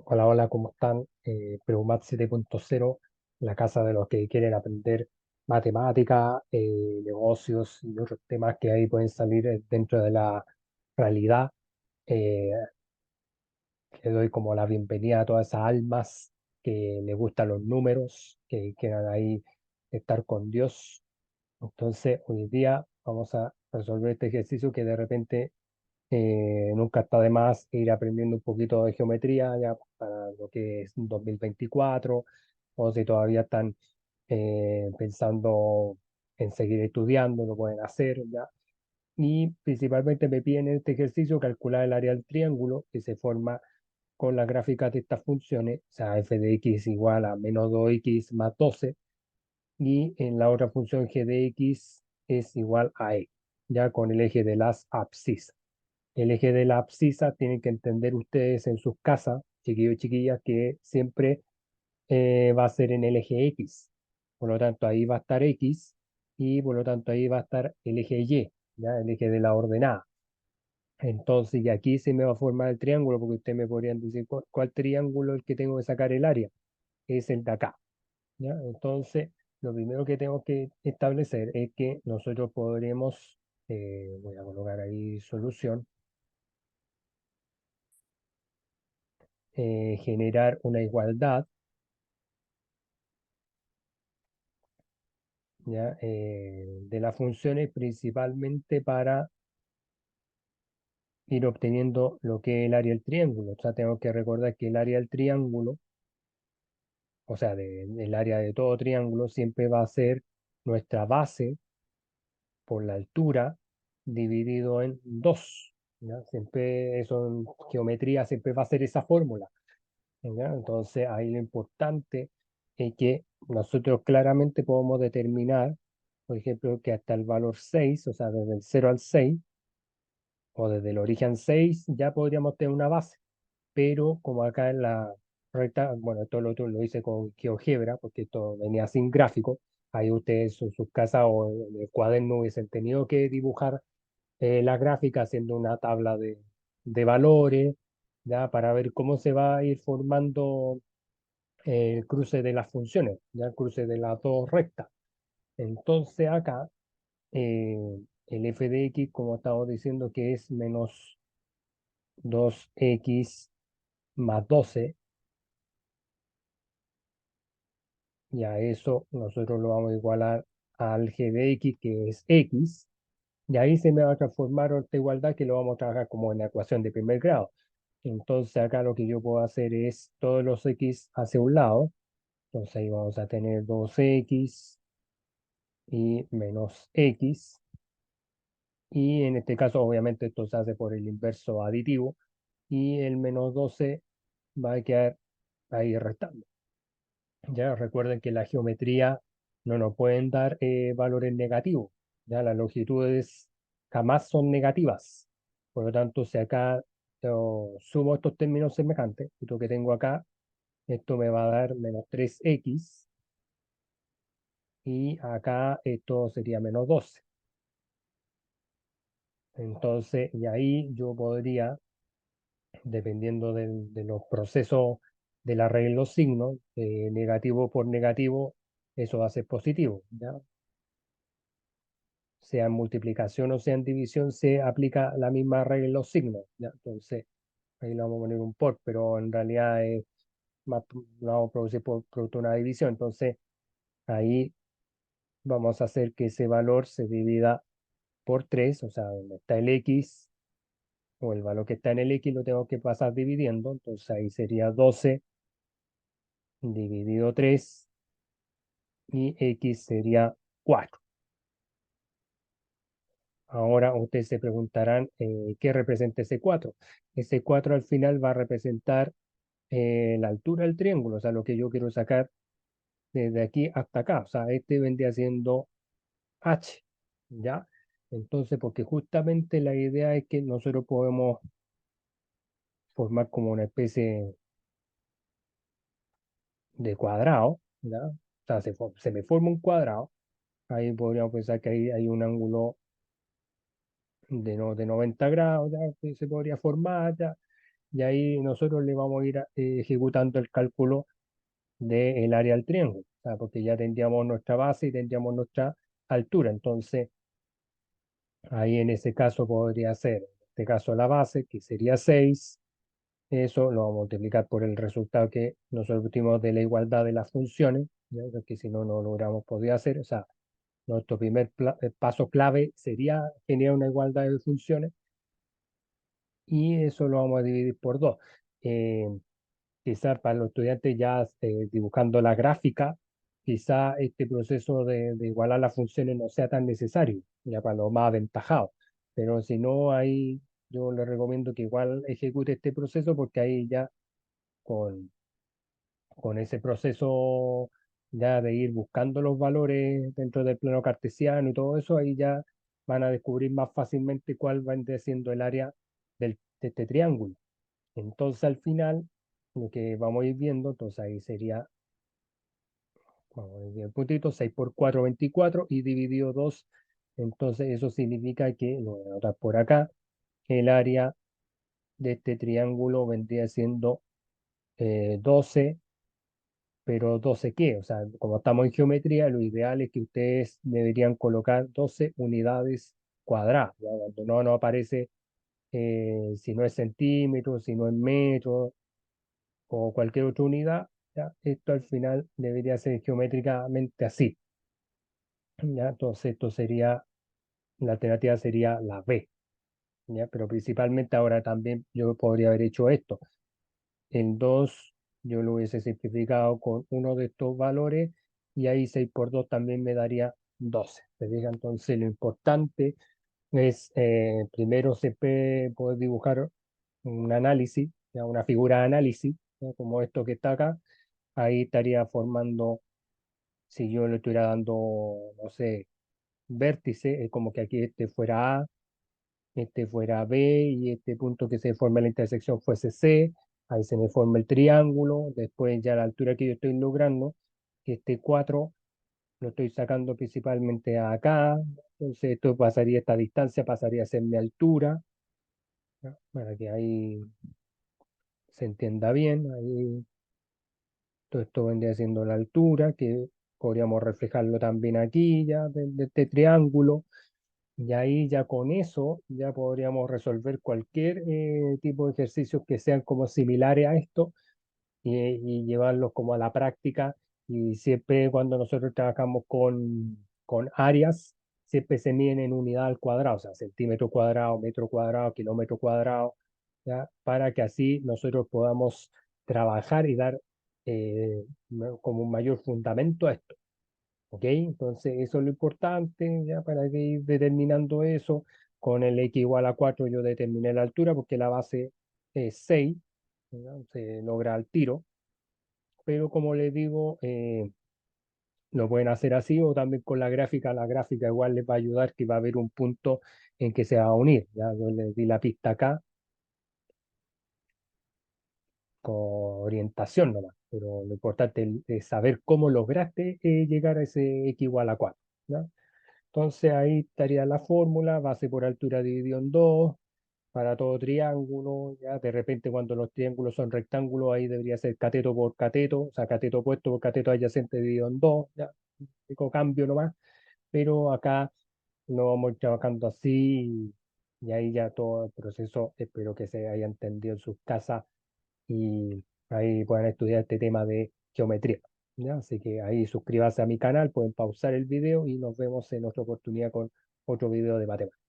Hola, hola, ¿cómo están? Preumat 7.0, la casa de los que quieren aprender matemática, negocios y otros temas que ahí pueden salir dentro de la realidad. Eh, Le doy como la bienvenida a todas esas almas que les gustan los números, que quieran ahí estar con Dios. Entonces, hoy día vamos a resolver este ejercicio que de repente nunca está de más ir aprendiendo un poquito de geometría ya para lo que es 2024, o si todavía están pensando en seguir estudiando, lo pueden hacer ya. Y principalmente me piden en este ejercicio calcular el área del triángulo que se forma con las gráficas de estas funciones, o sea, f de x igual a menos 2x más 12, y en la otra función g de x es igual a e, ya con el eje de las abscisas. El eje de la abscisa tienen que entender ustedes en sus casas, chiquillos y chiquillas, que siempre va a ser en el eje X. Por lo tanto, ahí va a estar X y por lo tanto ahí va a estar el eje Y, ¿ya? El eje de la ordenada. Entonces, y aquí se me va a formar el triángulo, porque ustedes me podrían decir cuál triángulo es el que tengo que sacar el área. Es el de acá, ¿ya? Entonces, lo primero que tengo que establecer es que nosotros podremos, voy a colocar ahí solución, generar una igualdad, ¿ya? De las funciones principalmente para ir obteniendo lo que es el área del triángulo. O sea, tengo que recordar que el área del triángulo, o sea, del área de todo triángulo, siempre va a ser nuestra base por la altura dividido en 2. ¿Ya? Siempre eso en geometría siempre va a ser esa fórmula. ¿Ya? Entonces, ahí lo importante es que nosotros claramente podemos determinar, por ejemplo, que hasta el valor 6, o sea, desde el 0 al 6, o desde el origen 6, ya podríamos tener una base. Pero como acá en la recta, bueno, esto lo otro lo hice con GeoGebra, porque esto venía sin gráfico, ahí ustedes en sus casas o en el cuaderno hubiesen tenido que dibujar la gráfica haciendo una tabla de valores, ya para ver cómo se va a ir formando el cruce de las funciones, ya el cruce de las dos rectas. Entonces acá el f de x, como estamos diciendo, que es menos 2x más 12, y a eso nosotros lo vamos a igualar al g de x, que es x, y ahí se me va a transformar esta igualdad que lo vamos a trabajar como en la ecuación de primer grado. Entonces acá lo que yo puedo hacer es todos los x hacia un lado, entonces ahí vamos a tener 2x y menos x. Y en este caso, obviamente, esto se hace por el inverso aditivo y el menos 12 va a quedar ahí restando. Ya recuerden que la geometría no nos pueden dar valores negativos. Ya las longitudes jamás son negativas. Por lo tanto, si acá sumo estos términos semejantes, esto que tengo acá, esto me va a dar menos 3x y acá esto sería menos 12. Entonces, y ahí yo podría, dependiendo de los procesos de la regla de los signos, negativo por negativo, eso va a ser positivo, ¿ya? Sea en multiplicación o sea en división, se aplica la misma regla en los signos, ¿ya? Entonces, ahí lo vamos a poner un por, pero en realidad es más, lo vamos a producir por producto de una división. Entonces, ahí vamos a hacer que ese valor se divida por 3, o sea, donde está el x, o el valor que está en el x lo tengo que pasar dividiendo, entonces ahí sería 12 dividido 3 y x sería 4. Ahora ustedes se preguntarán qué representa ese 4. Ese 4 al final va a representar la altura del triángulo, o sea, lo que yo quiero sacar desde aquí hasta acá. O sea, este vendría siendo h, ¿ya? Entonces, porque justamente la idea es que nosotros podemos formar como una especie de cuadrado, ¿ya? O sea, se me forma un cuadrado. Ahí podríamos pensar que ahí hay un ángulo de 90 grados, ya, que se podría formar, ya. y ahí nosotros le vamos a ir ejecutando el cálculo del área del triángulo, o sea, porque ya tendríamos nuestra base y tendríamos nuestra altura. Entonces, ahí en ese caso podría ser, en este caso la base, que sería 6. Eso lo vamos a multiplicar por el resultado que nosotros obtuvimos de la igualdad de las funciones, ¿ya? Porque si no, no lo hubiéramos podido hacer. O sea, nuestro primer paso clave sería generar una igualdad de funciones y eso lo vamos a dividir por 2. Eh, Quizás para los estudiantes ya dibujando la gráfica, quizá este proceso de igualar las funciones no sea tan necesario, ya para los más aventajados. Pero si no, ahí yo les recomiendo que igual ejecute este proceso porque ahí ya con, con ese proceso ya de ir buscando los valores dentro del plano cartesiano y todo eso, ahí ya van a descubrir más fácilmente cuál va a ir siendo el área de este triángulo. Entonces al final, lo que vamos a ir viendo, entonces ahí sería, vamos a ir el puntito, 6 por 4, 24 y dividido 2. Entonces eso significa que, lo voy a anotar por acá, el área de este triángulo vendría siendo 12, pero 12 ¿qué? O sea, como estamos en geometría, lo ideal es que ustedes deberían colocar 12 unidades cuadradas, ¿ya? Cuando no aparece, si no es centímetros, si no es metros, o cualquier otra unidad, ¿ya? Esto al final debería ser geométricamente así, ¿ya? Entonces esto sería, la alternativa sería la B, ¿ya? Pero principalmente ahora también yo podría haber hecho esto. En 2 yo lo hubiese simplificado con uno de estos valores y ahí 6 por 2 también me daría 12. ¿Se fija? Entonces lo importante es, primero se puede poder dibujar un análisis, ¿ya? Una figura de análisis, ¿ya? Como esto que está acá. Ahí estaría formando, si yo le estuviera dando, no sé, vértice, es como que aquí este fuera A, este fuera B y este punto que se forma en la intersección fuese C. Ahí se me forma el triángulo. Después ya la altura que yo estoy logrando, que este 4 lo estoy sacando principalmente acá. Entonces esto pasaría, esta distancia pasaría a ser mi altura, ¿ya? Para que ahí se entienda bien. Ahí todo esto vendría siendo la altura, que podríamos reflejarlo también aquí ya de este triángulo. Y ahí ya con eso ya podríamos resolver cualquier tipo de ejercicios que sean como similares a esto y llevarlos como a la práctica. Y siempre cuando nosotros trabajamos con áreas, siempre se miden en unidad al cuadrado, o sea, centímetro cuadrado, metro cuadrado, kilómetro cuadrado, ¿ya? Para que así nosotros podamos trabajar y dar como un mayor fundamento a esto. ¿Ok? Entonces, eso es lo importante, ya para que ir determinando eso. Con el x igual a 4 yo determiné la altura porque la base es 6, ¿ya? Se logra al tiro, pero como les digo, lo pueden hacer así o también con la gráfica igual les va a ayudar que va a haber un punto en que se va a unir, ya yo les di la pista acá con orientación nomás, pero lo importante es saber cómo lograste llegar a ese x igual a 4, ¿ya? Entonces ahí estaría la fórmula, base por altura dividido en 2 para todo triángulo, ya de repente cuando los triángulos son rectángulos, ahí debería ser cateto por cateto, o sea, cateto opuesto por cateto adyacente dividido en 2, ya, único cambio nomás, pero acá lo vamos a ir trabajando así y ahí ya todo el proceso, espero que se haya entendido en sus casas y ahí puedan estudiar este tema de geometría, ¿ya? Así que ahí suscríbanse a mi canal, pueden pausar el video y nos vemos en otra oportunidad con otro video de matemáticas.